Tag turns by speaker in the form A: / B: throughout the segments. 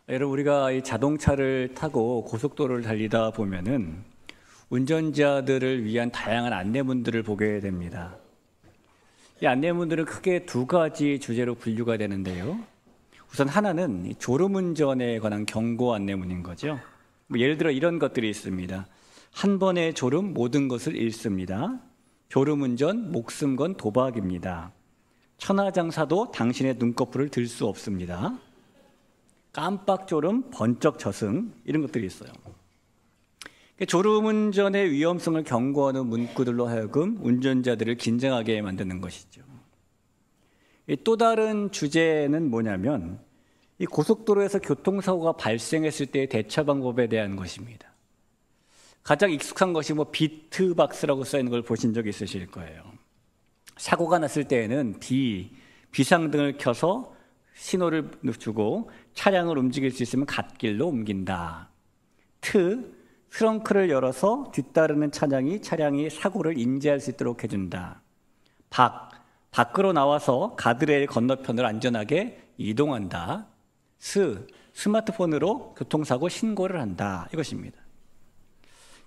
A: 여러분, 우리가 이 자동차를 타고 고속도로를 달리다 보면은 운전자들을 위한 다양한 안내문들을 보게 됩니다. 이 안내문들은 크게 두 가지 주제로 분류가 되는데요. 우선 하나는 졸음운전에 관한 경고 안내문인 거죠. 예를 들어 이런 것들이 있습니다. 한 번의 졸음 모든 것을 잃습니다. 졸음운전 목숨 건 도박입니다. 천하장사도 당신의 눈꺼풀을 들 수 없습니다. 깜빡 졸음, 번쩍 저승, 이런 것들이 있어요. 졸음운전의 위험성을 경고하는 문구들로 하여금 운전자들을 긴장하게 만드는 것이죠. 또 다른 주제는 뭐냐면 이 고속도로에서 교통사고가 발생했을 때의 대처 방법에 대한 것입니다. 가장 익숙한 것이 비트박스라고 써있는 걸 보신 적 있으실 거예요. 사고가 났을 때에는 비상등을 켜서 신호를 주고 차량을 움직일 수 있으면 갓길로 옮긴다. 트렁크를 열어서 뒤따르는 차량이 사고를 인지할 수 있도록 해준다. 밖으로 나와서 가드레일 건너편을 안전하게 이동한다. 스마트폰으로 교통사고 신고를 한다. 이것입니다.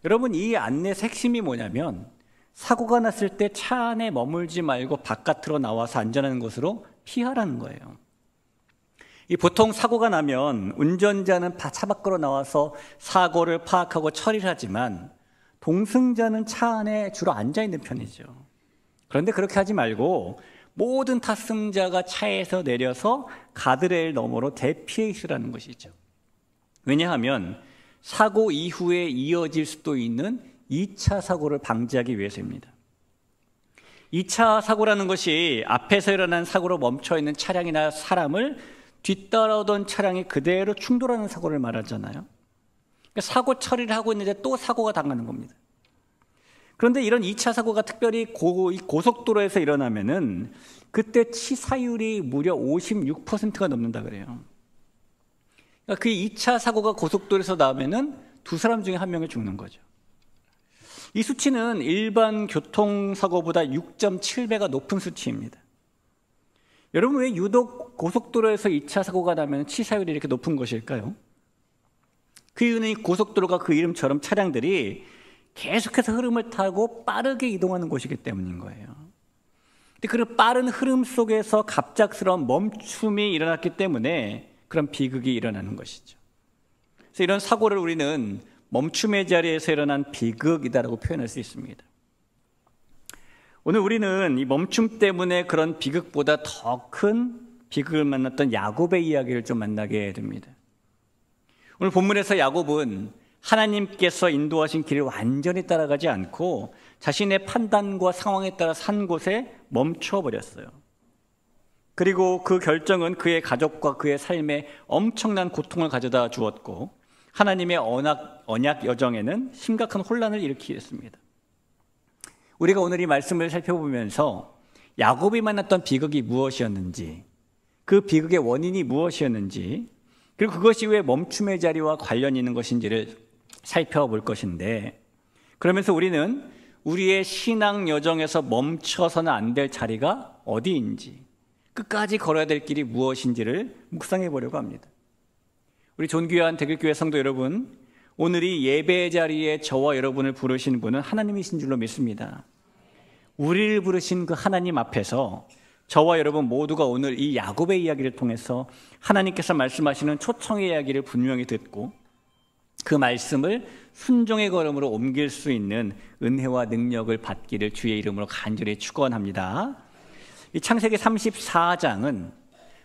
A: 여러분, 이 안내의 핵심이 뭐냐면 사고가 났을 때 차 안에 머물지 말고 바깥으로 나와서 안전한 곳으로 피하라는 거예요. 보통 사고가 나면 운전자는 차 밖으로 나와서 사고를 파악하고 처리를 하지만 동승자는 차 안에 주로 앉아 있는 편이죠. 그런데 그렇게 하지 말고 모든 탑승자가 차에서 내려서 가드레일 너머로 대피해 있으라는 것이죠. 왜냐하면 사고 이후에 이어질 수도 있는 2차 사고를 방지하기 위해서입니다. 2차 사고라는 것이 앞에서 일어난 사고로 멈춰있는 차량이나 사람을 뒤따라오던 차량이 그대로 충돌하는 사고를 말하잖아요. 그러니까 사고 처리를 하고 있는데 또 사고가 당하는 겁니다. 그런데 이런 2차 사고가 특별히 고속도로에서 일어나면은 그때 치사율이 무려 56%가 넘는다 그래요. 그러니까 그 2차 사고가 고속도로에서 나오면은 두 사람 중에 한 명이 죽는 거죠. 이 수치는 일반 교통사고보다 6.7배가 높은 수치입니다. 여러분, 왜 유독 고속도로에서 2차 사고가 나면 치사율이 이렇게 높은 것일까요? 그 이유는 고속도로가 그 이름처럼 차량들이 계속해서 흐름을 타고 빠르게 이동하는 곳이기 때문인 거예요. 근데 그 빠른 흐름 속에서 갑작스러운 멈춤이 일어났기 때문에 그런 비극이 일어나는 것이죠. 그래서 이런 사고를 우리는 멈춤의 자리에서 일어난 비극이다라고 표현할 수 있습니다. 오늘 우리는 이 멈춤 때문에 그런 비극보다 더 큰 비극을 만났던 야곱의 이야기를 좀 만나게 됩니다. 오늘 본문에서 야곱은 하나님께서 인도하신 길을 완전히 따라가지 않고 자신의 판단과 상황에 따라 산 곳에 멈춰버렸어요. 그리고 그 결정은 그의 가족과 그의 삶에 엄청난 고통을 가져다 주었고 하나님의 언약 여정에는 심각한 혼란을 일으키게 했습니다. 우리가 오늘 이 말씀을 살펴보면서 야곱이 만났던 비극이 무엇이었는지, 그 비극의 원인이 무엇이었는지, 그리고 그것이 왜 멈춤의 자리와 관련이 있는 것인지를 살펴볼 것인데, 그러면서 우리는 우리의 신앙 여정에서 멈춰서는 안 될 자리가 어디인지, 끝까지 걸어야 될 길이 무엇인지를 묵상해 보려고 합니다. 우리 존귀한 대길교회 성도 여러분, 오늘 이 예배 자리에 저와 여러분을 부르신 분은 하나님이신 줄로 믿습니다. 우리를 부르신 그 하나님 앞에서 저와 여러분 모두가 오늘 이 야곱의 이야기를 통해서 하나님께서 말씀하시는 초청의 이야기를 분명히 듣고 그 말씀을 순종의 걸음으로 옮길 수 있는 은혜와 능력을 받기를 주의 이름으로 간절히 축원합니다. 이 창세기 34장은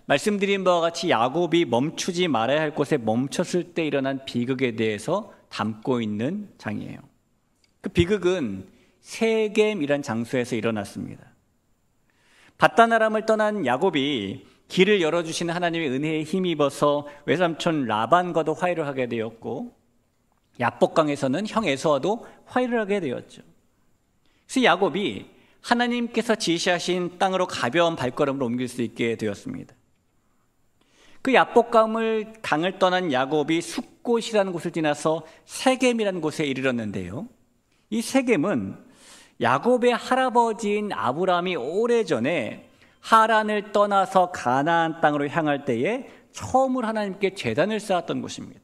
A: 말씀드린 바와 같이 야곱이 멈추지 말아야 할 곳에 멈췄을 때 일어난 비극에 대해서 담고 있는 장이에요. 그 비극은 세겜이란 장소에서 일어났습니다. 밧단아람을 떠난 야곱이 길을 열어주시는 하나님의 은혜에 힘입어서 외삼촌 라반과도 화해를 하게 되었고 야복강에서는 형 에서와도 화해를 하게 되었죠. 그래서 야곱이 하나님께서 지시하신 땅으로 가벼운 발걸음으로 옮길 수 있게 되었습니다. 그 야복강을 떠난 야곱이 숫곳이라는 곳을 지나서 세겜이라는 곳에 이르렀는데요. 이 세겜은 야곱의 할아버지인 아브라함이 오래전에 하란을 떠나서 가나안 땅으로 향할 때에 처음으로 하나님께 제단을 쌓았던 곳입니다.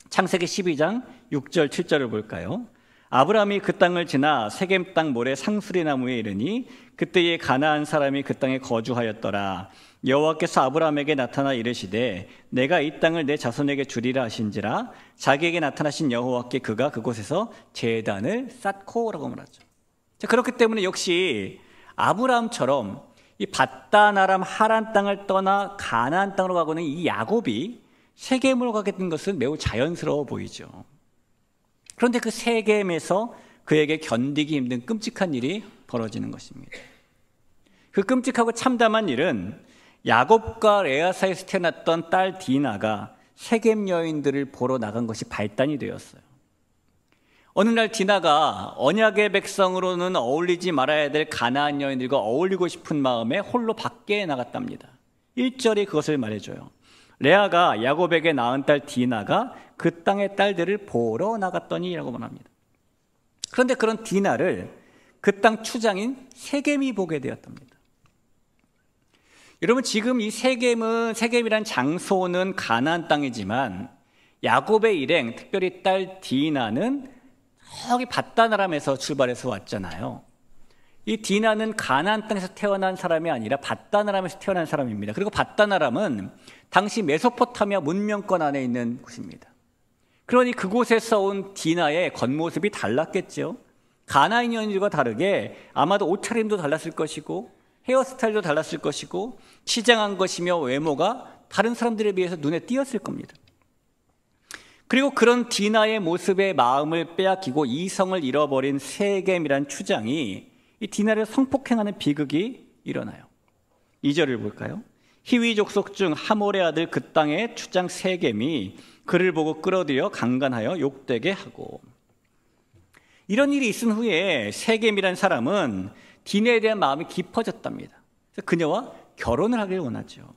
A: 창세기 12장 6절 7절을 볼까요? 아브라함이 그 땅을 지나 세겜 땅 모래 상수리 나무에 이르니 그때에 가나안 사람이 그 땅에 거주하였더라. 여호와께서 아브라함에게 나타나 이르시되 내가 이 땅을 내 자손에게 주리라 하신지라. 자기에게 나타나신 여호와께 그가 그곳에서 제단을 쌓고라고 말하죠. 자, 그렇기 때문에 역시 아브라함처럼 이 밧단 아람 하란 땅을 떠나 가나안 땅으로 가고는 이 야곱이 세겜으로 가게 된 것은 매우 자연스러워 보이죠. 그런데 그 세겜에서 그에게 견디기 힘든 끔찍한 일이 벌어지는 것입니다. 그 끔찍하고 참담한 일은 야곱과 레아 사이에서 태어났던 딸 디나가 세겜 여인들을 보러 나간 것이 발단이 되었어요. 어느 날 디나가 언약의 백성으로는 어울리지 말아야 될 가나안 여인들과 어울리고 싶은 마음에 홀로 밖에 나갔답니다. 1절이 그것을 말해줘요. 레아가 야곱에게 낳은 딸 디나가 그 땅의 딸들을 보러 나갔더니 라고 말합니다. 그런데 그런 디나를 그 땅 추장인 세겜이 보게 되었답니다. 여러분, 지금 이 세겜이란 장소는 가나안 땅이지만 야곱의 일행, 특별히 딸 디나는 저기 밧단 아람에서 출발해서 왔잖아요. 이 디나는 가나안 땅에서 태어난 사람이 아니라 밧단 아람에서 태어난 사람입니다. 그리고 밧단 아람은 당시 메소포타미아 문명권 안에 있는 곳입니다. 그러니 그곳에서 온 디나의 겉모습이 달랐겠죠. 가나안 여인들과 다르게 아마도 옷차림도 달랐을 것이고 헤어스타일도 달랐을 것이고 치장한 것이며 외모가 다른 사람들에 비해서 눈에 띄었을 겁니다. 그리고 그런 디나의 모습에 마음을 빼앗기고 이성을 잃어버린 세겜이란 추장이 이 디나를 성폭행하는 비극이 일어나요. 2절을 볼까요? 히위 족속 중 하몰의 아들 그 땅의 추장 세겜이 그를 보고 끌어들여 강간하여 욕되게 하고. 이런 일이 있은 후에 세겜이란 사람은 디나에 대한 마음이 깊어졌답니다. 그래서 그녀와 결혼을 하길 원하죠.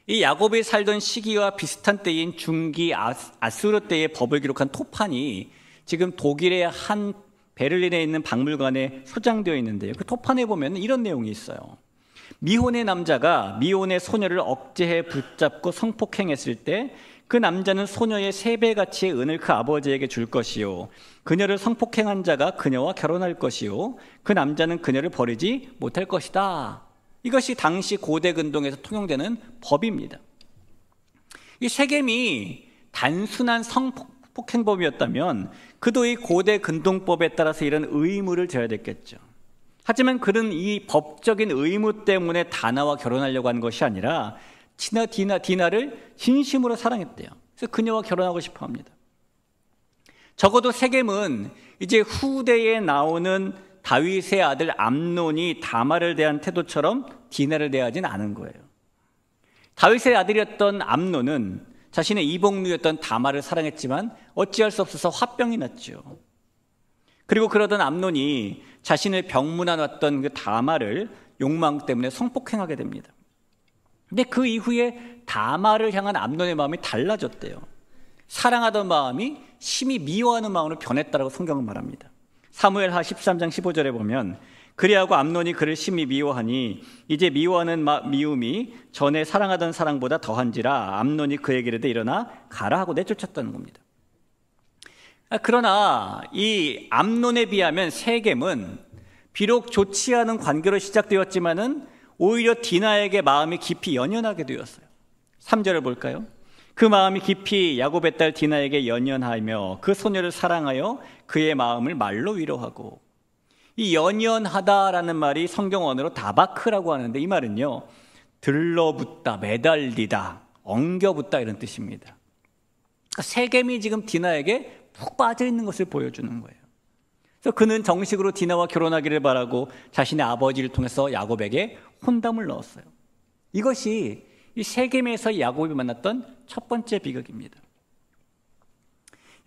A: 이 야곱이 살던 시기와 비슷한 때인 중기 아수르 때의 법을 기록한 토판이 지금 독일의 한 베를린에 있는 박물관에 소장되어 있는데요. 그 토판에 보면 이런 내용이 있어요. 미혼의 남자가 미혼의 소녀를 억제해 붙잡고 성폭행했을 때 그 남자는 소녀의 3배가치의 은을 그 아버지에게 줄 것이요, 그녀를 성폭행한 자가 그녀와 결혼할 것이요, 그 남자는 그녀를 버리지 못할 것이다. 이것이 당시 고대 근동에서 통용되는 법입니다. 이 세겜이 단순한 성폭행범이었다면 그도 이 고대 근동법에 따라서 이런 의무를 져야 됐겠죠. 하지만 그는 이 법적인 의무 때문에 다나와 결혼하려고 한 것이 아니라 디나를 진심으로 사랑했대요. 그래서 그녀와 결혼하고 싶어 합니다. 적어도 세겜은 이제 후대에 나오는 다윗의 아들 암논이 다말을 대한 태도처럼 디나를 대하진 않은 거예요. 다윗의 아들이었던 암논은 자신의 이복누였던 다말을 사랑했지만 어찌할 수 없어서 화병이 났죠. 그리고 그러던 암논이 자신을 병문안 왔던 그 다말을 욕망 때문에 성폭행하게 됩니다. 근데 그 이후에 다말을 향한 암논의 마음이 달라졌대요. 사랑하던 마음이 심히 미워하는 마음으로 변했다라고 성경은 말합니다. 사무엘하 13장 15절에 보면 그리하고 암논이 그를 심히 미워하니 이제 미워하는 미움이 전에 사랑하던 사랑보다 더한지라 암논이 그에게 이르되 일어나 가라 하고 내쫓았다는 겁니다. 그러나 이 암논에 비하면 세겜은 비록 좋지 않은 관계로 시작되었지만은 오히려 디나에게 마음이 깊이 연연하게 되었어요. 3절을 볼까요? 그 마음이 깊이 야곱의 딸 디나에게 연연하며 그 소녀를 사랑하여 그의 마음을 말로 위로하고. 이 연연하다라는 말이 성경 언어로 다바크라고 하는데 이 말은요, 들러붙다, 매달리다, 엉겨붙다 이런 뜻입니다. 그러니까 세겜이 지금 디나에게 푹 빠져 있는 것을 보여주는 거예요. 그래서 그는 정식으로 디나와 결혼하기를 바라고 자신의 아버지를 통해서 야곱에게 혼담을 넣었어요. 이것이 이 세겜에서 야곱이 만났던 첫 번째 비극입니다.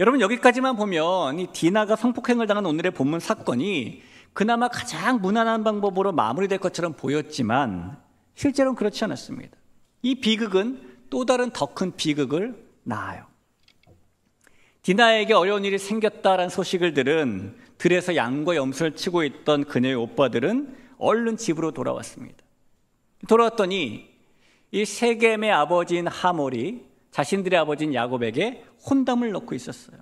A: 여러분, 여기까지만 보면 이 디나가 성폭행을 당한 오늘의 본문 사건이 그나마 가장 무난한 방법으로 마무리될 것처럼 보였지만 실제로는 그렇지 않았습니다. 이 비극은 또 다른 더 큰 비극을 낳아요. 디나에게 어려운 일이 생겼다라는 소식을 들은 들에서 양과 염소를 치고 있던 그녀의 오빠들은 얼른 집으로 돌아왔습니다. 돌아왔더니 이 세겜의 아버지인 하몰이 자신들의 아버지인 야곱에게 혼담을 넣고 있었어요.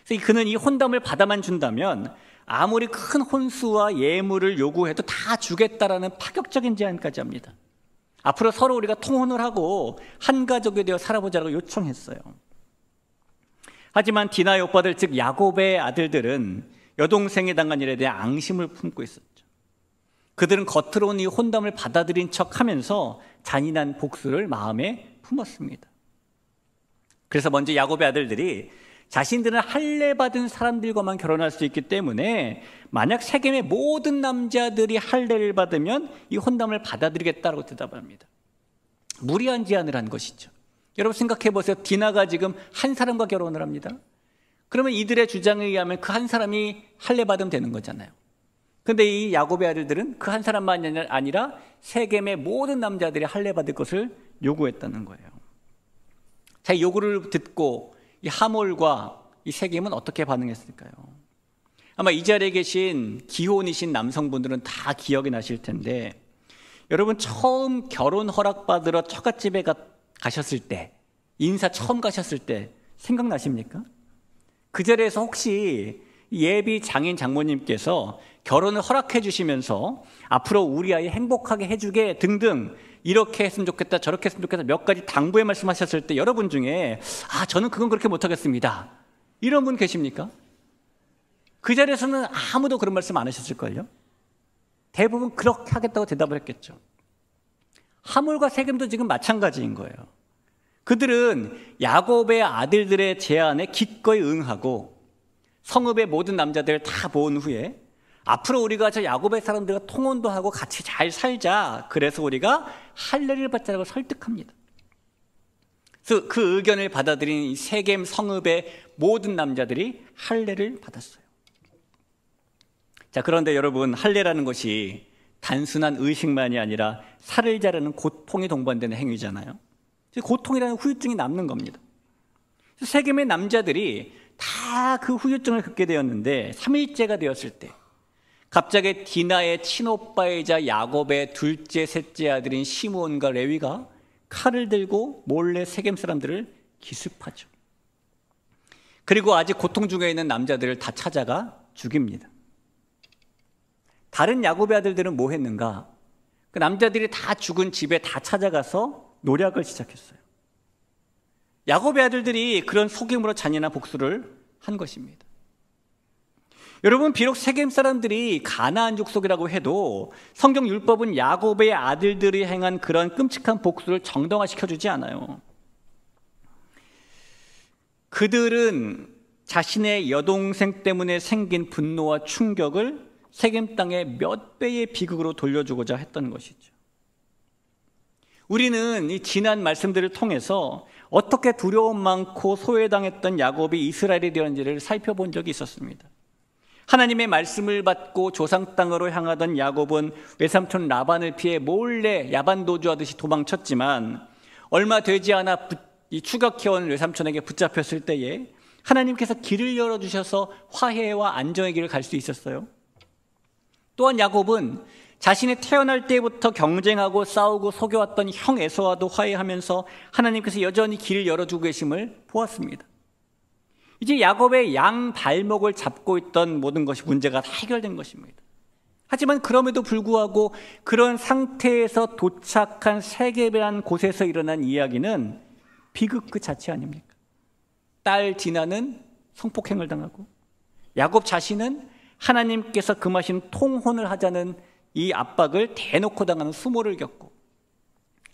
A: 그래서 그는 이 혼담을 받아만 준다면 아무리 큰 혼수와 예물을 요구해도 다 주겠다라는 파격적인 제안까지 합니다. 앞으로 서로 우리가 통혼을 하고 한 가족이 되어 살아보자고 요청했어요. 하지만 디나의 오빠들, 즉 야곱의 아들들은 여동생이 당한 일에 대해 앙심을 품고 있었죠. 그들은 겉으로는 이 혼담을 받아들인 척하면서 잔인한 복수를 마음에 품었습니다. 그래서 먼저 야곱의 아들들이 자신들은 할례받은 사람들과만 결혼할 수 있기 때문에 만약 세겜의 모든 남자들이 할례를 받으면 이 혼담을 받아들이겠다고 대답합니다. 무리한 제안을 한 것이죠. 여러분 생각해 보세요. 디나가 지금 한 사람과 결혼을 합니다. 그러면 이들의 주장에 의하면 그 한 사람이 할례받으면 되는 거잖아요. 그런데 이 야곱의 아들들은 그 한 사람만이 아니라 세겜의 모든 남자들이 할례받을 것을 요구했다는 거예요. 자, 이 요구를 듣고 이 하몰과 이 세겜은 어떻게 반응했을까요? 아마 이 자리에 계신 기혼이신 남성분들은 다 기억이 나실 텐데, 여러분 처음 결혼 허락받으러 처갓집에 가셨을 때, 인사 처음 가셨을 때 생각나십니까? 그 자리에서 혹시 예비 장인 장모님께서 결혼을 허락해 주시면서 앞으로 우리 아이 행복하게 해주게 등등 이렇게 했으면 좋겠다 저렇게 했으면 좋겠다 몇 가지 당부의 말씀하셨을 때 여러분 중에 저는 그건 그렇게 못하겠습니다 이런 분 계십니까? 그 자리에서는 아무도 그런 말씀 안 하셨을걸요? 대부분 그렇게 하겠다고 대답을 했겠죠. 하몰과 세겜도 지금 마찬가지인 거예요. 그들은 야곱의 아들들의 제안에 기꺼이 응하고 성읍의 모든 남자들을 다 모은 후에 앞으로 우리가 저 야곱의 사람들과 통혼도 하고 같이 잘 살자. 그래서 우리가 할례를 받자라고 설득합니다. 그래서 그 의견을 받아들인 이 세겜 성읍의 모든 남자들이 할례를 받았어요. 자, 그런데 여러분 할례라는 것이 단순한 의식만이 아니라 살을 자르는 고통이 동반되는 행위잖아요. 고통이라는 후유증이 남는 겁니다. 세겜의 남자들이 다 그 후유증을 겪게 되었는데 3일째가 되었을 때 갑자기 디나의 친오빠이자 야곱의 둘째, 셋째 아들인 시므온과 레위가 칼을 들고 몰래 세겜 사람들을 기습하죠. 그리고 아직 고통 중에 있는 남자들을 다 찾아가 죽입니다. 다른 야곱의 아들들은 뭐 했는가? 그 남자들이 다 죽은 집에 다 찾아가서 노략을 시작했어요. 야곱의 아들들이 그런 속임으로 잔인한 복수를 한 것입니다. 여러분, 비록 세겜 사람들이 가나안 족속이라고 해도 성경 율법은 야곱의 아들들이 행한 그런 끔찍한 복수를 정당화시켜주지 않아요. 그들은 자신의 여동생 때문에 생긴 분노와 충격을 세겜 땅의 몇 배의 비극으로 돌려주고자 했던 것이죠. 우리는 이 지난 말씀들을 통해서 어떻게 두려움 많고 소외당했던 야곱이 이스라엘이 되었는지를 살펴본 적이 있었습니다. 하나님의 말씀을 받고 조상 땅으로 향하던 야곱은 외삼촌 라반을 피해 몰래 야반도주하듯이 도망쳤지만 얼마 되지 않아 추격해온 외삼촌에게 붙잡혔을 때에 하나님께서 길을 열어주셔서 화해와 안정의 길을 갈 수 있었어요. 또한 야곱은 자신이 태어날 때부터 경쟁하고 싸우고 속여왔던 형 에서와도 화해하면서 하나님께서 여전히 길을 열어주고 계심을 보았습니다. 이제 야곱의 양 발목을 잡고 있던 모든 것이 문제가 해결된 것입니다. 하지만 그럼에도 불구하고 그런 상태에서 도착한 세겜이라는 곳에서 일어난 이야기는 비극 그 자체 아닙니까? 딸 디나는 성폭행을 당하고 야곱 자신은 하나님께서 금하신 통혼을 하자는 이 압박을 대놓고 당하는 수모를 겪고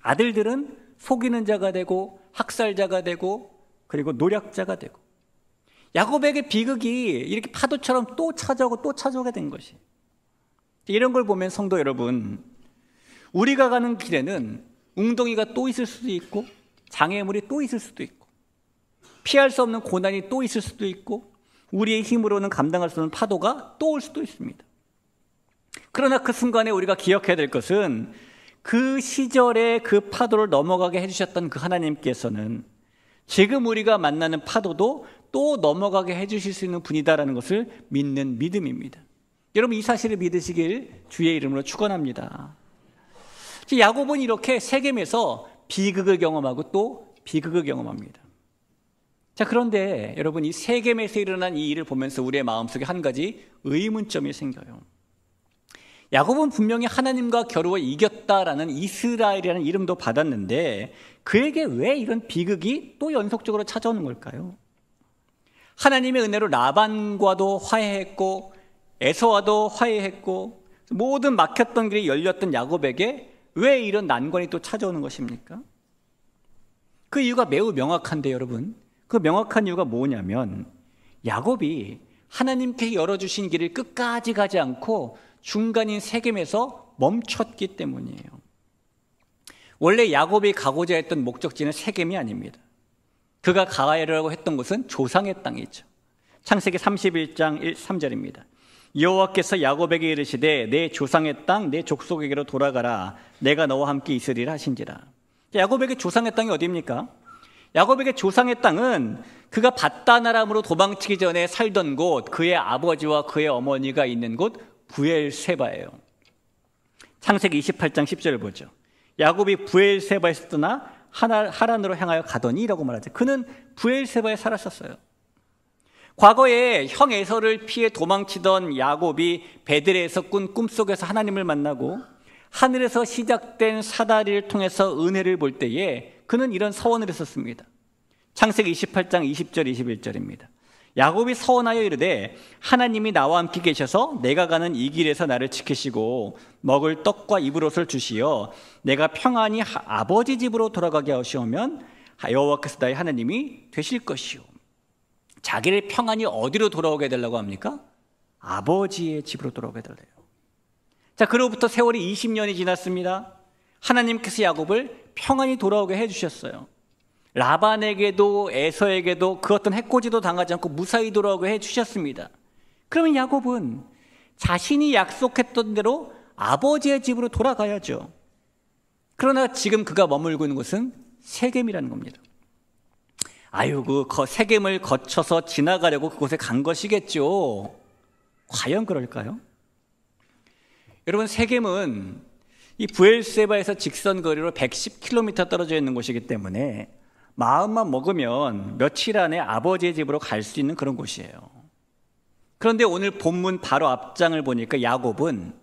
A: 아들들은 속이는 자가 되고 학살자가 되고 그리고 노략자가 되고 야곱에게 비극이 이렇게 파도처럼 또 찾아오고 또 찾아오게 된 것이 이런 걸 보면 성도 여러분 우리가 가는 길에는 웅덩이가 또 있을 수도 있고 장애물이 또 있을 수도 있고 피할 수 없는 고난이 또 있을 수도 있고 우리의 힘으로는 감당할 수 없는 파도가 또 올 수도 있습니다. 그러나 그 순간에 우리가 기억해야 될 것은 그 시절에 그 파도를 넘어가게 해주셨던 그 하나님께서는 지금 우리가 만나는 파도도 또 넘어가게 해주실 수 있는 분이다라는 것을 믿는 믿음입니다. 여러분 이 사실을 믿으시길 주의 이름으로 축원합니다. 야곱은 이렇게 세겜에서 비극을 경험하고 또 비극을 경험합니다. 자, 그런데 여러분, 이 세겜에서 일어난 이 일을 보면서 우리의 마음속에 한 가지 의문점이 생겨요. 야곱은 분명히 하나님과 겨루어 이겼다라는 이스라엘이라는 이름도 받았는데 그에게 왜 이런 비극이 또 연속적으로 찾아오는 걸까요? 하나님의 은혜로 라반과도 화해했고 에서와도 화해했고 모든 막혔던 길이 열렸던 야곱에게 왜 이런 난관이 또 찾아오는 것입니까? 그 이유가 매우 명확한데 여러분, 그 명확한 이유가 뭐냐면 야곱이 하나님께 열어주신 길을 끝까지 가지 않고 중간인 세겜에서 멈췄기 때문이에요. 원래 야곱이 가고자 했던 목적지는 세겜이 아닙니다. 그가 가야라고 했던 곳은 조상의 땅이죠. 창세기 31장 3절입니다. 여호와께서 야곱에게 이르시되 내 조상의 땅 내 족속에게로 돌아가라 내가 너와 함께 있으리라 하신지라. 야곱에게 조상의 땅이 어디입니까? 야곱에게 조상의 땅은 그가 밧단 아람으로 도망치기 전에 살던 곳, 그의 아버지와 그의 어머니가 있는 곳 브엘세바예요. 창세기 28장 10절을 보죠. 야곱이 브엘세바에서 떠나 하란으로 향하여 가더니 라고 말하죠. 그는 브엘세바에 살았었어요. 과거에 형 에서를 피해 도망치던 야곱이 베들레에서 꾼 꿈속에서 하나님을 만나고 하늘에서 시작된 사다리를 통해서 은혜를 볼 때에 그는 이런 서원을 했었습니다. 창세기 28장 20절 21절입니다. 야곱이 서원하여 이르되 하나님이 나와 함께 계셔서 내가 가는 이 길에서 나를 지키시고 먹을 떡과 입을 옷을 주시어 내가 평안히 아버지 집으로 돌아가게 하시오면 여호와께서 나의 하나님이 되실 것이요. 자기를 평안히 어디로 돌아오게 해달라고 합니까? 아버지의 집으로 돌아오게 해달래요. 자, 그로부터 세월이 20년이 지났습니다. 하나님께서 야곱을 평안히 돌아오게 해주셨어요. 라반에게도 에서에게도 그 어떤 해코지도 당하지 않고 무사히 돌아오게 해주셨습니다. 그러면 야곱은 자신이 약속했던 대로 아버지의 집으로 돌아가야죠. 그러나 지금 그가 머물고 있는 곳은 세겜이라는 겁니다. 아유, 그 세겜을 거쳐서 지나가려고 그곳에 간 것이겠죠. 과연 그럴까요? 여러분, 세겜은 이 브엘세바에서 직선 거리로 110km 떨어져 있는 곳이기 때문에 마음만 먹으면 며칠 안에 아버지의 집으로 갈 수 있는 그런 곳이에요. 그런데 오늘 본문 바로 앞장을 보니까 야곱은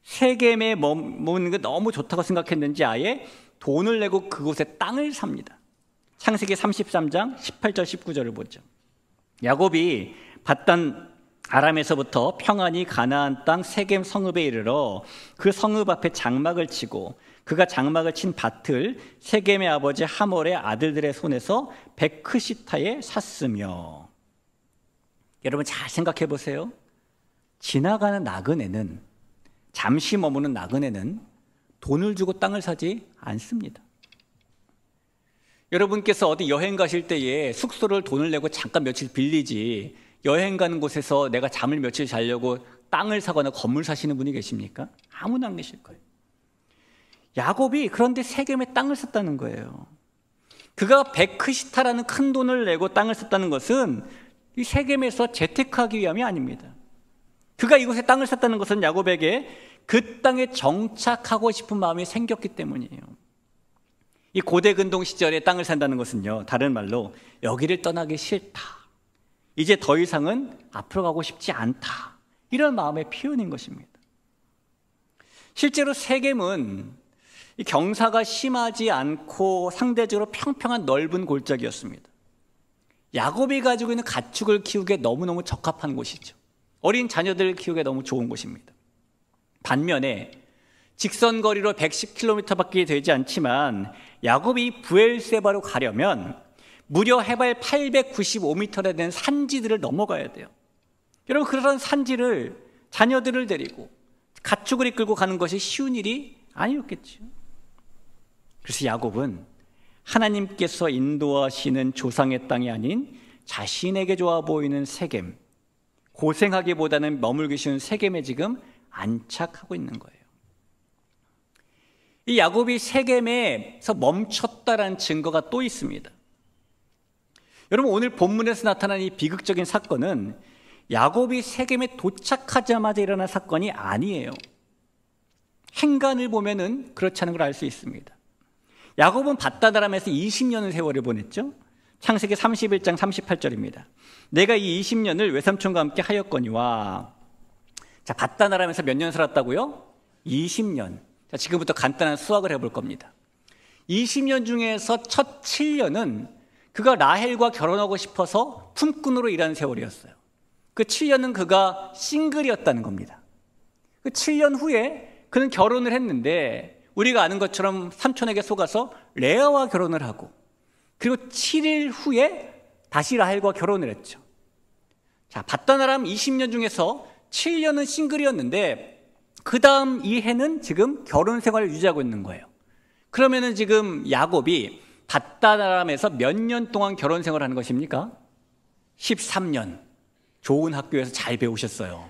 A: 세겜에 머무는 게 너무 좋다고 생각했는지 아예 돈을 내고 그곳에 땅을 삽니다. 창세기 33장 18절 19절을 보죠. 야곱이 밧단 아람에서부터 평안히 가나안 땅 세겜 성읍에 이르러 그 성읍 앞에 장막을 치고 그가 장막을 친 밭을 세겜의 아버지 하몰의 아들들의 손에서 베크시타에 샀으며. 여러분 잘 생각해 보세요. 지나가는 나그네는, 잠시 머무는 나그네는 돈을 주고 땅을 사지 않습니다. 여러분께서 어디 여행 가실 때에 숙소를 돈을 내고 잠깐 며칠 빌리지, 여행 가는 곳에서 내가 잠을 며칠 자려고 땅을 사거나 건물 사시는 분이 계십니까? 아무나 안 계실 거예요. 야곱이 그런데 세겜에 땅을 샀다는 거예요. 그가 베크시타라는 큰 돈을 내고 땅을 샀다는 것은 이 세겜에서 재테크하기 위함이 아닙니다. 그가 이곳에 땅을 샀다는 것은 야곱에게 그 땅에 정착하고 싶은 마음이 생겼기 때문이에요. 이 고대 근동 시절에 땅을 산다는 것은요, 다른 말로 여기를 떠나기 싫다, 이제 더 이상은 앞으로 가고 싶지 않다, 이런 마음의 표현인 것입니다. 실제로 세겜은 이 경사가 심하지 않고 상대적으로 평평한 넓은 골짜기였습니다. 야곱이 가지고 있는 가축을 키우기에 너무너무 적합한 곳이죠. 어린 자녀들을 키우기에 너무 좋은 곳입니다. 반면에 직선거리로 110km밖에 되지 않지만 야곱이 브엘세바로 가려면 무려 해발 895m나 되는 산지들을 넘어가야 돼요. 여러분, 그런 산지를 자녀들을 데리고 가축을 이끌고 가는 것이 쉬운 일이 아니었겠죠. 그래서 야곱은 하나님께서 인도하시는 조상의 땅이 아닌 자신에게 좋아 보이는 세겜, 고생하기보다는 머물기 쉬운 세겜에 지금 안착하고 있는 거예요. 이 야곱이 세겜에서 멈췄다라는 증거가 또 있습니다. 여러분, 오늘 본문에서 나타난 이 비극적인 사건은 야곱이 세겜에 도착하자마자 일어난 사건이 아니에요. 행간을 보면은 그렇지 않은 걸 알 수 있습니다. 야곱은 밧다나람에서 20년의 세월을 보냈죠. 창세기 31장 38절입니다. 내가 이 20년을 외삼촌과 함께 하였거니와. 자, 밧다나람에서 몇 년 살았다고요? 20년. 자, 지금부터 간단한 수학을 해볼 겁니다. 20년 중에서 첫 7년은 그가 라헬과 결혼하고 싶어서 품꾼으로 일하는 세월이었어요. 그 7년은 그가 싱글이었다는 겁니다. 그 7년 후에 그는 결혼을 했는데 우리가 아는 것처럼 삼촌에게 속아서 레아와 결혼을 하고, 그리고 7일 후에 다시 라헬과 결혼을 했죠. 자, 밧다나람 20년 중에서 7년은 싱글이었는데 그 다음 이 해는 지금 결혼 생활을 유지하고 있는 거예요. 그러면은 지금 야곱이 밧다나람에서 몇 년 동안 결혼 생활을 하는 것입니까? 13년. 좋은 학교에서 잘 배우셨어요.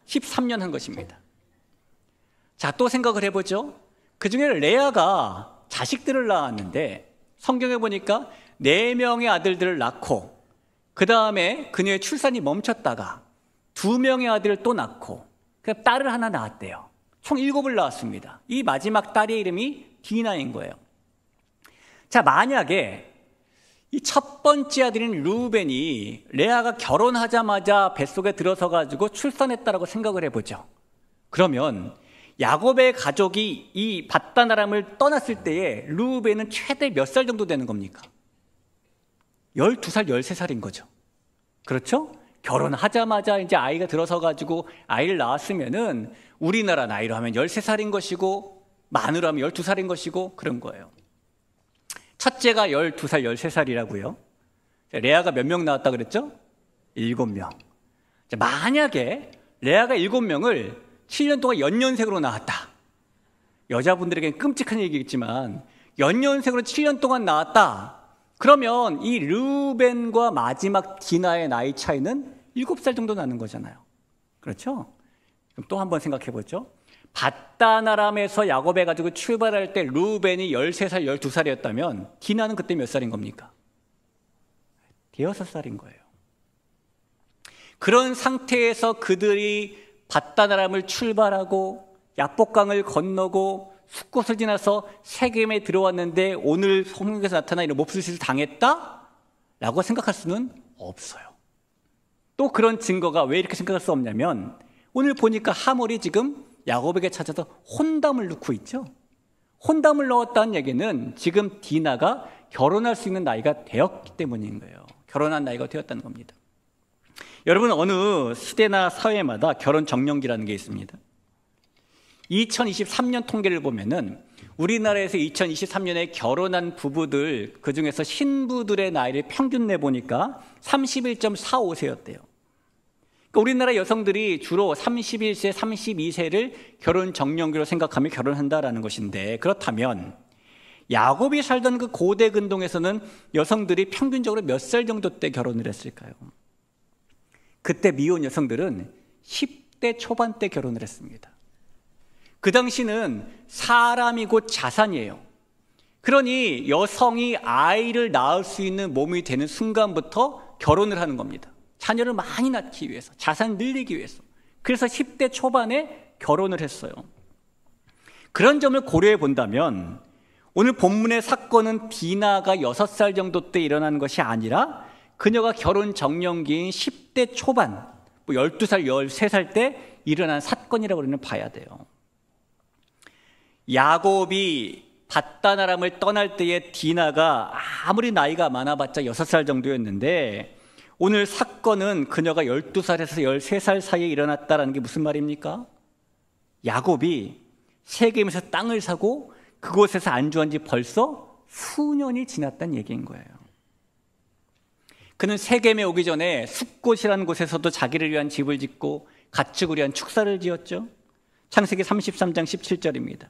A: 13년 한 것입니다. 자, 또 생각을 해보죠. 그 중에 레아가 자식들을 낳았는데 성경에 보니까 4명의 아들들을 낳고, 그 다음에 그녀의 출산이 멈췄다가 2명의 아들을 또 낳고, 그 딸을 하나 낳았대요. 총 7을 낳았습니다. 이 마지막 딸의 이름이 디나인 거예요. 자, 만약에 이 첫 번째 아들인 루벤이 레아가 결혼하자마자 뱃속에 들어서 가지고 출산했다라고 생각을 해보죠. 그러면 야곱의 가족이 이 밧다나람을 떠났을 때에 루벤은 최대 몇 살 정도 되는 겁니까? 12살, 13살인 거죠. 그렇죠? 결혼하자마자 이제 아이가 들어서 가지고 아이를 낳았으면은 우리나라 나이로 하면 13살인 것이고, 만으로 하면 12살인 것이고, 그런 거예요. 첫째가 12살, 13살이라고요. 레아가 몇 명 낳았다 그랬죠? 7명. 만약에 레아가 7명을 7년 동안 연년생으로 낳았다. 여자분들에게는 끔찍한 얘기겠지만 연년생으로 7년 동안 낳았다. 그러면 이 르우벤과 마지막 디나의 나이 차이는 7살 정도 나는 거잖아요. 그렇죠? 그럼 또 한번 생각해 보죠. 밧다나람에서 야곱에 가지고 출발할 때 르우벤이 13살, 12살이었다면 디나는 그때 몇 살인 겁니까? 6살인 거예요. 그런 상태에서 그들이 밧다나람을 출발하고 야복강을 건너고 숫곳을 지나서 세겜에 들어왔는데 오늘 성경에서 나타난 이런 몹쓸 당했다? 라고 생각할 수는 없어요. 또 그런 증거가 왜 이렇게 생각할 수 없냐면 오늘 보니까 하몰이 지금 야곱에게 찾아서 혼담을 넣고 있죠. 혼담을 넣었다는 얘기는 지금 디나가 결혼할 수 있는 나이가 되었기 때문인 거예요. 결혼한 나이가 되었다는 겁니다. 여러분, 어느 시대나 사회마다 결혼 정년기라는 게 있습니다. 2023년 통계를 보면은 우리나라에서 2023년에 결혼한 부부들, 그중에서 신부들의 나이를 평균 내보니까 31.45세였대요. 그러니까 우리나라 여성들이 주로 31세, 32세를 결혼 정년기로 생각하며 결혼한다라는 것인데, 그렇다면 야곱이 살던 그 고대 근동에서는 여성들이 평균적으로 몇 살 정도 때 결혼을 했을까요? 그때 미혼 여성들은 10대 초반 때 결혼을 했습니다. 그 당시는 사람이 곧 자산이에요. 그러니 여성이 아이를 낳을 수 있는 몸이 되는 순간부터 결혼을 하는 겁니다. 자녀를 많이 낳기 위해서, 자산을 늘리기 위해서. 그래서 10대 초반에 결혼을 했어요. 그런 점을 고려해 본다면 오늘 본문의 사건은 디나가 6살 정도 때 일어난 것이 아니라 그녀가 결혼 정년기인 10대 초반, 12살, 13살 때 일어난 사건이라고 우리는 봐야 돼요. 야곱이 밧다나람을 떠날 때에 디나가 아무리 나이가 많아봤자 6살 정도였는데 오늘 사건은 그녀가 12살에서 13살 사이에 일어났다는 게 무슨 말입니까? 야곱이 세겜에서 땅을 사고 그곳에서 안주한 지 벌써 수년이 지났다는 얘기인 거예요. 그는 세겜에 오기 전에 숫곳이라는 곳에서도 자기를 위한 집을 짓고 가축을 위한 축사를 지었죠. 창세기 33장 17절입니다.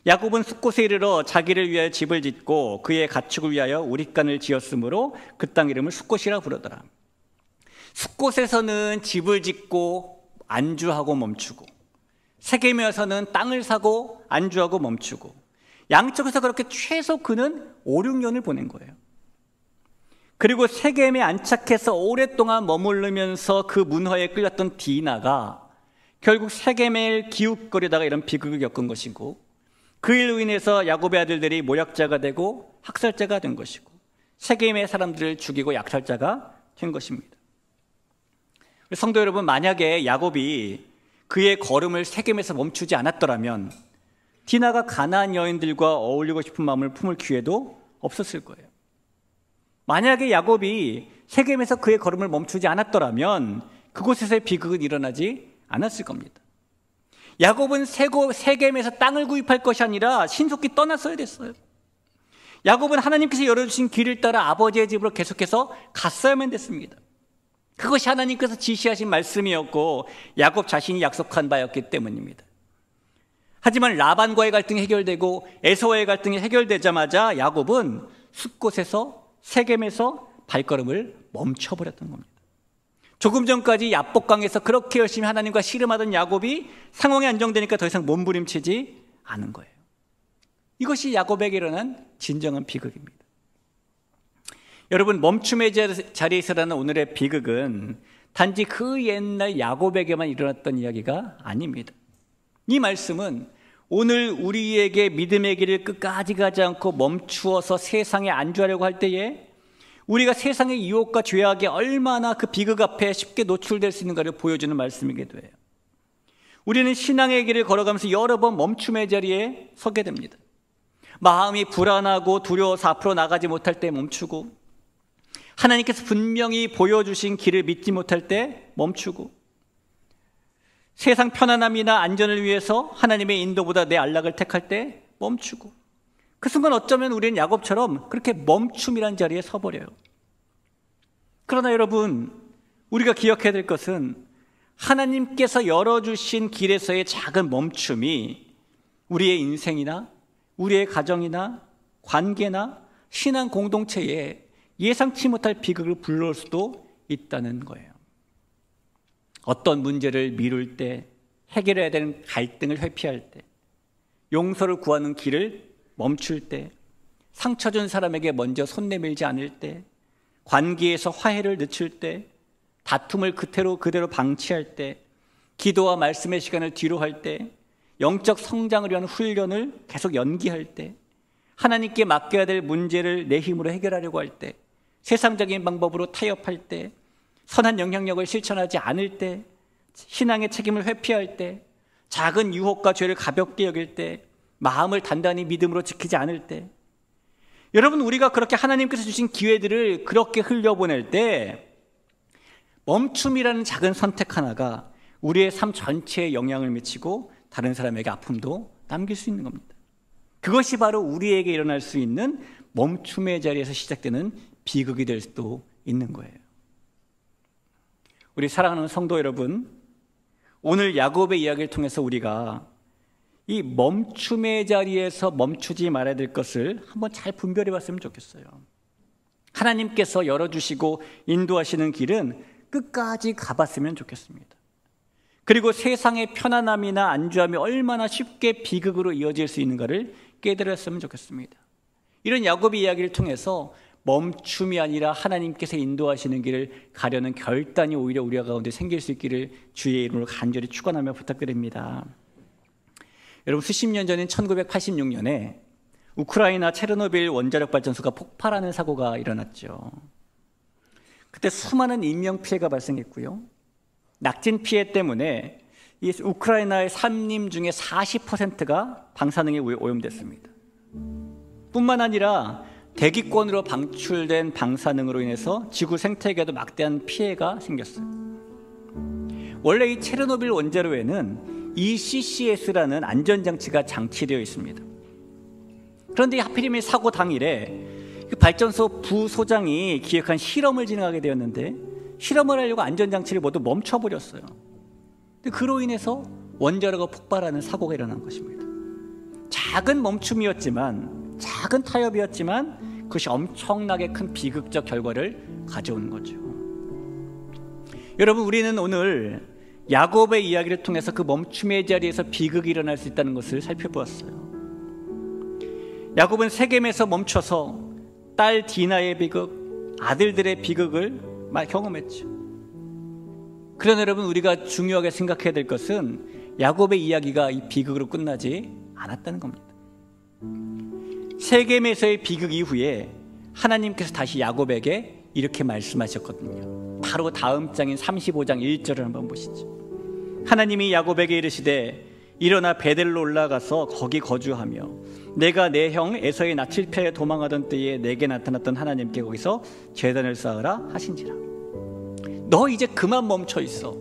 A: 야곱은 숫곳에 이르러 자기를 위하여 집을 짓고 그의 가축을 위하여 우릿간을 지었으므로 그 땅 이름을 숫곳이라 부르더라. 숫곳에서는 집을 짓고 안주하고 멈추고, 세겜에 와서는 땅을 사고 안주하고 멈추고, 양쪽에서 그렇게 최소 그는 5, 6년을 보낸 거예요. 그리고 세겜에 안착해서 오랫동안 머무르면서 그 문화에 끌렸던 디나가 결국 세겜을 기웃거리다가 이런 비극을 겪은 것이고, 그 일로 인해서 야곱의 아들들이 모략자가 되고 학살자가 된 것이고, 세겜의 사람들을 죽이고 약탈자가 된 것입니다. 성도 여러분, 만약에 야곱이 그의 걸음을 세겜에서 멈추지 않았더라면 디나가 가나안 여인들과 어울리고 싶은 마음을 품을 기회도 없었을 거예요. 만약에 야곱이 세겜에서 그의 걸음을 멈추지 않았더라면 그곳에서의 비극은 일어나지 않았을 겁니다. 야곱은 세겜에서 땅을 구입할 것이 아니라 신속히 떠났어야 됐어요. 야곱은 하나님께서 열어주신 길을 따라 아버지의 집으로 계속해서 갔어야만 됐습니다. 그것이 하나님께서 지시하신 말씀이었고 야곱 자신이 약속한 바였기 때문입니다. 하지만 라반과의 갈등이 해결되고 에서와의 갈등이 해결되자마자 야곱은 숲곳에서 세겜에서 발걸음을 멈춰버렸던 겁니다. 조금 전까지 야복강에서 그렇게 열심히 하나님과 씨름하던 야곱이 상황이 안정되니까 더 이상 몸부림치지 않은 거예요. 이것이 야곱에게 일어난 진정한 비극입니다. 여러분, 멈춤의 자리에서 일어나는 오늘의 비극은 단지 그 옛날 야곱에게만 일어났던 이야기가 아닙니다. 이 말씀은 오늘 우리에게 믿음의 길을 끝까지 가지 않고 멈추어서 세상에 안주하려고 할 때에 우리가 세상의 유혹과 죄악에 얼마나 그 비극 앞에 쉽게 노출될 수 있는가를 보여주는 말씀이기도 해요. 우리는 신앙의 길을 걸어가면서 여러 번 멈춤의 자리에 서게 됩니다. 마음이 불안하고 두려워서 앞으로 나가지 못할 때 멈추고, 하나님께서 분명히 보여주신 길을 믿지 못할 때 멈추고, 세상 편안함이나 안전을 위해서 하나님의 인도보다 내 안락을 택할 때 멈추고, 그 순간 어쩌면 우리는 야곱처럼 그렇게 멈춤이란 자리에 서버려요. 그러나 여러분, 우리가 기억해야 될 것은 하나님께서 열어주신 길에서의 작은 멈춤이 우리의 인생이나 우리의 가정이나 관계나 신앙 공동체에 예상치 못할 비극을 불러올 수도 있다는 거예요. 어떤 문제를 미룰 때, 해결해야 되는 갈등을 회피할 때, 용서를 구하는 길을 멈출 때, 상처 준 사람에게 먼저 손 내밀지 않을 때, 관계에서 화해를 늦출 때, 다툼을 그대로 방치할 때, 기도와 말씀의 시간을 뒤로 할 때, 영적 성장을 위한 훈련을 계속 연기할 때, 하나님께 맡겨야 될 문제를 내 힘으로 해결하려고 할 때, 세상적인 방법으로 타협할 때, 선한 영향력을 실천하지 않을 때, 신앙의 책임을 회피할 때, 작은 유혹과 죄를 가볍게 여길 때, 마음을 단단히 믿음으로 지키지 않을 때, 여러분, 우리가 그렇게 하나님께서 주신 기회들을 그렇게 흘려보낼 때 멈춤이라는 작은 선택 하나가 우리의 삶 전체에 영향을 미치고 다른 사람에게 아픔도 남길 수 있는 겁니다. 그것이 바로 우리에게 일어날 수 있는 멈춤의 자리에서 시작되는 비극이 될 수도 있는 거예요. 우리 사랑하는 성도 여러분, 오늘 야곱의 이야기를 통해서 우리가 이 멈춤의 자리에서 멈추지 말아야 될 것을 한번 잘 분별해 봤으면 좋겠어요. 하나님께서 열어주시고 인도하시는 길은 끝까지 가봤으면 좋겠습니다. 그리고 세상의 편안함이나 안주함이 얼마나 쉽게 비극으로 이어질 수 있는가를 깨달았으면 좋겠습니다. 이런 야곱의 이야기를 통해서 멈춤이 아니라 하나님께서 인도하시는 길을 가려는 결단이 오히려 우리 가운데 생길 수 있기를 주의 이름으로 간절히 축원하며 부탁드립니다. 여러분, 수십 년 전인 1986년에 우크라이나 체르노빌 원자력 발전소가 폭발하는 사고가 일어났죠. 그때 수많은 인명피해가 발생했고요. 낙진 피해 때문에 이 우크라이나의 산림 중에 40%가 방사능에 오염됐습니다. 뿐만 아니라 대기권으로 방출된 방사능으로 인해서 지구 생태계에도 막대한 피해가 생겼어요. 원래 이 체르노빌 원자로에는 ECCS라는 안전장치가 장치되어 있습니다. 그런데 하필이면 사고 당일에 그 발전소 부소장이 기획한 실험을 진행하게 되었는데 실험을 하려고 안전장치를 모두 멈춰버렸어요. 그로 인해서 원자로가 폭발하는 사고가 일어난 것입니다. 작은 멈춤이었지만, 작은 타협이었지만 그것이 엄청나게 큰 비극적 결과를 가져온 거죠. 여러분, 우리는 오늘 야곱의 이야기를 통해서 그 멈춤의 자리에서 비극이 일어날 수 있다는 것을 살펴보았어요. 야곱은 세겜에서 멈춰서 딸 디나의 비극, 아들들의 비극을 경험했죠. 그러나 여러분, 우리가 중요하게 생각해야 될 것은 야곱의 이야기가 이 비극으로 끝나지 않았다는 겁니다. 세겜에서의 비극 이후에 하나님께서 다시 야곱에게 이렇게 말씀하셨거든요. 바로 다음 장인 35장 1절을 한번 보시죠. 하나님이 야곱에게 이르시되 일어나 베델로 올라가서 거기 거주하며 내가 내 형 에서의 낯을 피하여 도망하던 때에 내게 나타났던 하나님께 거기서 제단을 쌓으라 하신지라. 너 이제 그만 멈춰 있어.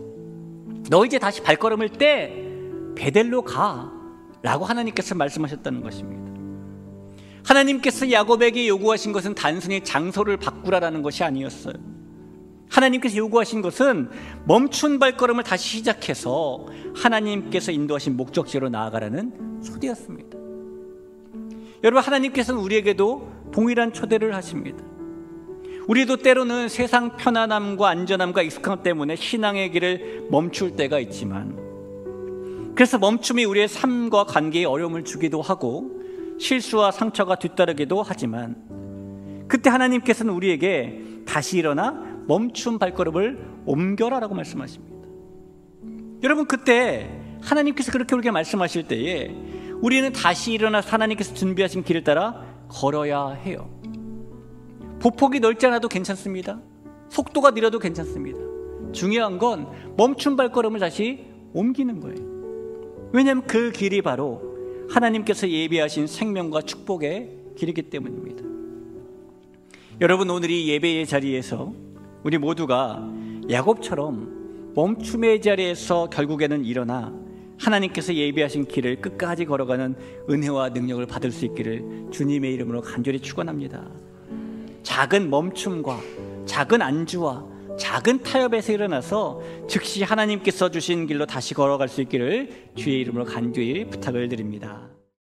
A: 너 이제 다시 발걸음을 떼 베델로 가 라고 하나님께서 말씀하셨다는 것입니다. 하나님께서 야곱에게 요구하신 것은 단순히 장소를 바꾸라라는 것이 아니었어요. 하나님께서 요구하신 것은 멈춘 발걸음을 다시 시작해서 하나님께서 인도하신 목적지로 나아가라는 초대였습니다. 여러분, 하나님께서는 우리에게도 동일한 초대를 하십니다. 우리도 때로는 세상 편안함과 안전함과 익숙함 때문에 신앙의 길을 멈출 때가 있지만, 그래서 멈춤이 우리의 삶과 관계에 어려움을 주기도 하고 실수와 상처가 뒤따르기도 하지만, 그때 하나님께서는 우리에게 다시 일어나 멈춘 발걸음을 옮겨라라고 말씀하십니다. 여러분, 그때 하나님께서 그렇게 우리에게 말씀하실 때에 우리는 다시 일어나서 하나님께서 준비하신 길을 따라 걸어야 해요. 보폭이 넓지 않아도 괜찮습니다. 속도가 느려도 괜찮습니다. 중요한 건 멈춘 발걸음을 다시 옮기는 거예요. 왜냐하면 그 길이 바로 하나님께서 예비하신 생명과 축복의 길이기 때문입니다. 여러분, 오늘 이 예배의 자리에서 우리 모두가 야곱처럼 멈춤의 자리에서 결국에는 일어나 하나님께서 예비하신 길을 끝까지 걸어가는 은혜와 능력을 받을 수 있기를 주님의 이름으로 간절히 축원합니다. 작은 멈춤과 작은 안주와 작은 타협에서 일어나서 즉시 하나님께서 주신 길로 다시 걸어갈 수 있기를 주의 이름으로 간절히 부탁을 드립니다.